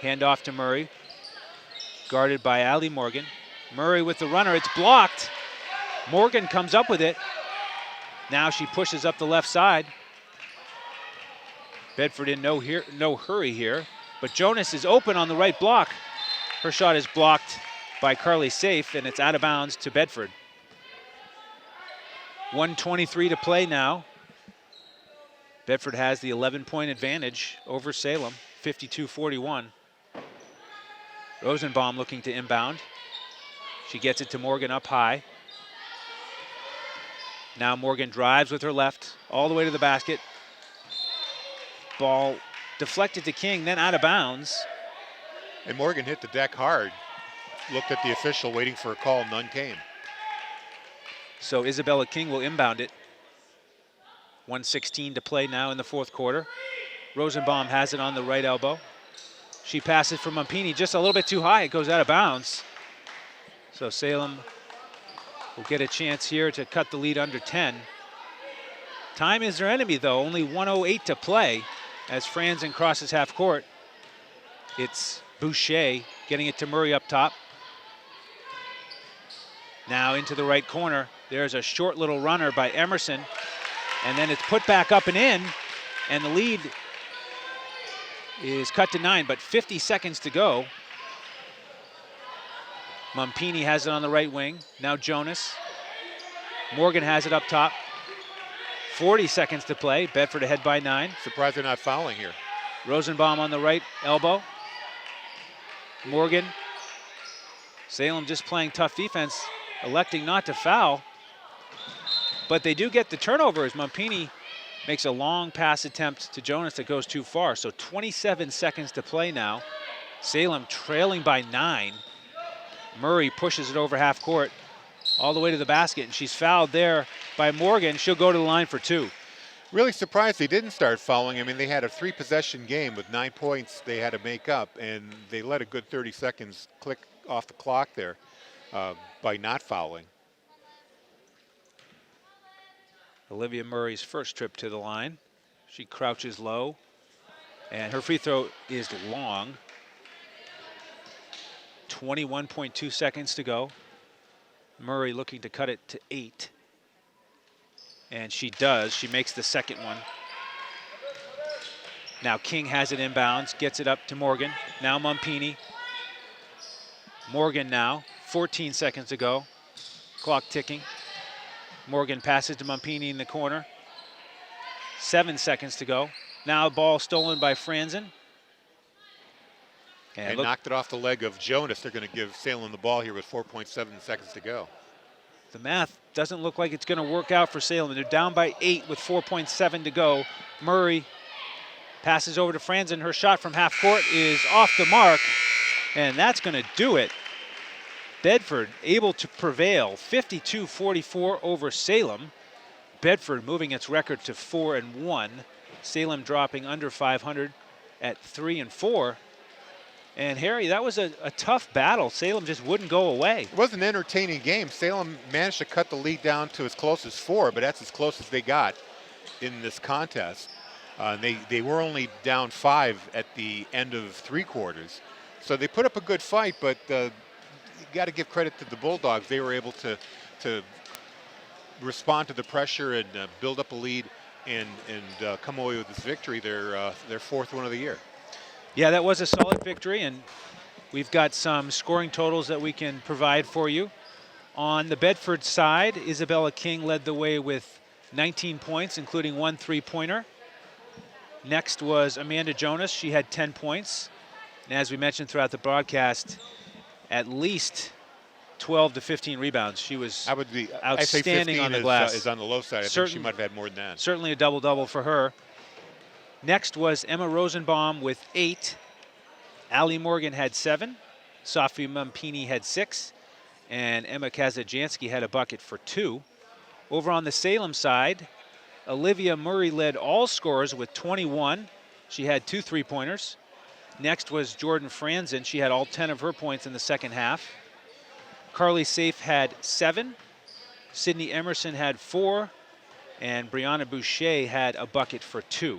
Hand off to Murray. Guarded by Ali Morgan. Murray with the runner. It's blocked. Morgan comes up with it. Now she pushes up the left side. Bedford in no hurry here, but Jonas is open on the right block. Her shot is blocked by Carly Safe, and it's out of bounds to Bedford. 1:23 to play now. Bedford has the 11-point advantage over Salem, 52-41. Rosenbaum looking to inbound. She gets it to Morgan up high. Now Morgan drives with her left all the way to the basket. Ball deflected to King, then out of bounds. And Morgan hit the deck hard. Looked at the official waiting for a call, none came. So Isabella King will inbound it. 1:16 to play now in the fourth quarter. Rosenbaum has it on the right elbow. She passes for Mumpini just a little bit too high. It goes out of bounds. So Salem will get a chance here to cut the lead under 10. Time is their enemy, though. Only 1:08 to play as Franzen crosses half court. It's Boucher getting it to Murray up top. Now into the right corner. There's a short little runner by Emerson. And then it's put back up and in. And the lead is cut to 9, but 50 seconds to go. Mumpini has it on the right wing. Now Jonas. Morgan has it up top. 40 seconds to play. Bedford ahead by 9. Surprised they're not fouling here. Rosenbaum on the right elbow. Morgan. Salem just playing tough defense, electing not to foul. But they do get the turnover as Mumpini makes a long pass attempt to Jonas that goes too far. So 27 seconds to play now. Salem trailing by 9. Murray pushes it over half court all the way to the basket, and she's fouled there by Morgan. She'll go to the line for 2. Really surprised they didn't start fouling. I mean, they had a 3-possession game with 9 points they had to make up, and they let a good 30 seconds click off the clock there by not fouling. Olivia Murray's first trip to the line. She crouches low, and her free throw is long. 21.2 seconds to go. Murray looking to cut it to 8. And she does. She makes the second one. Now King has it inbounds, gets it up to Morgan. Now Mumpini. Morgan now, 14 seconds to go. Clock ticking. Morgan passes to Mumpini in the corner. 7 seconds to go. Now ball stolen by Franzen. And knocked it off the leg of Jonas. They're going to give Salem the ball here with 4.7 seconds to go. The math doesn't look like it's going to work out for Salem. They're down by 8 with 4.7 to go. Murray passes over to Franzen. Her shot from half court is off the mark, and that's going to do it. Bedford able to prevail 52-44 over Salem. Bedford moving its record to 4-1. Salem dropping under 500 at 3-4. And Harry, that was a tough battle. Salem just wouldn't go away. It was an entertaining game. Salem managed to cut the lead down to as close as 4, but that's as close as they got in this contest. They were only down 5 at the end of 3 quarters. So they put up a good fight, but you got to give credit to the Bulldogs. They were able to respond to the pressure and build up a lead and come away with this victory, their 4th one of the year. Yeah, that was a solid victory, and we've got some scoring totals that we can provide for you. On the Bedford side, Isabella King led the way with 19 points, including 1 3-pointer. Next was Amanda Jonas. She had 10 points. And as we mentioned throughout the broadcast, at least 12 to 15 rebounds. She was outstanding on the glass. Is on the low side. I think she might have had more than that. Certainly a double-double for her. Next was Emma Rosenbaum with 8. Allie Morgan had 7. Sophie Mumpini had 6. And Emma Kazajanski had a bucket for 2. Over on the Salem side, Olivia Murray led all scorers with 21. She had 2 3-pointers. Next was Jordan Franzen. She had all 10 of her points in the second half. Carly Safe had 7. Sydney Emerson had 4. And Brianna Boucher had a bucket for 2.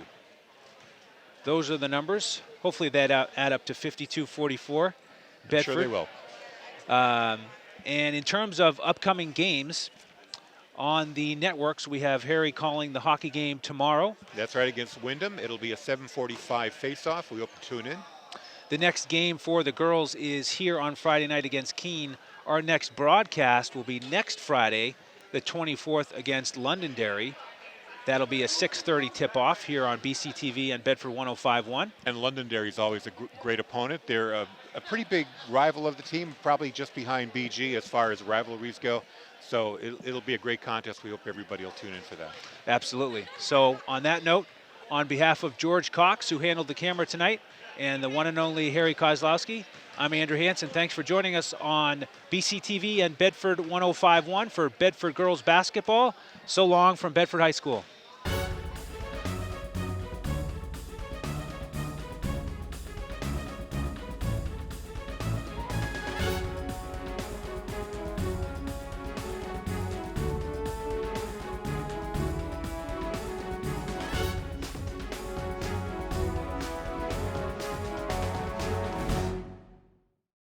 Those are the numbers. Hopefully that add up to 52-44. Bedford. Sure they will. And in terms of upcoming games, On the networks, we have Harry calling the hockey game tomorrow. That's right, against Wyndham. It'll be a 7:45 face-off. We hope to tune in. The next game for the girls is here on Friday night against Keene. Our next broadcast will be next Friday, the 24th, against Londonderry. That'll be a 6:30 tip-off here on BCTV and Bedford 105.1. And Londonderry is always a great opponent. They're a pretty big rival of the team, probably just behind BG as far as rivalries go. So it'll be a great contest. We hope everybody will tune in for that. Absolutely. So on that note, on behalf of George Cox, who handled the camera tonight, and the one and only Harry Kozlowski, I'm Andrew Hansen. Thanks for joining us on BCTV and Bedford 105.1 for Bedford girls basketball. So long from Bedford High School.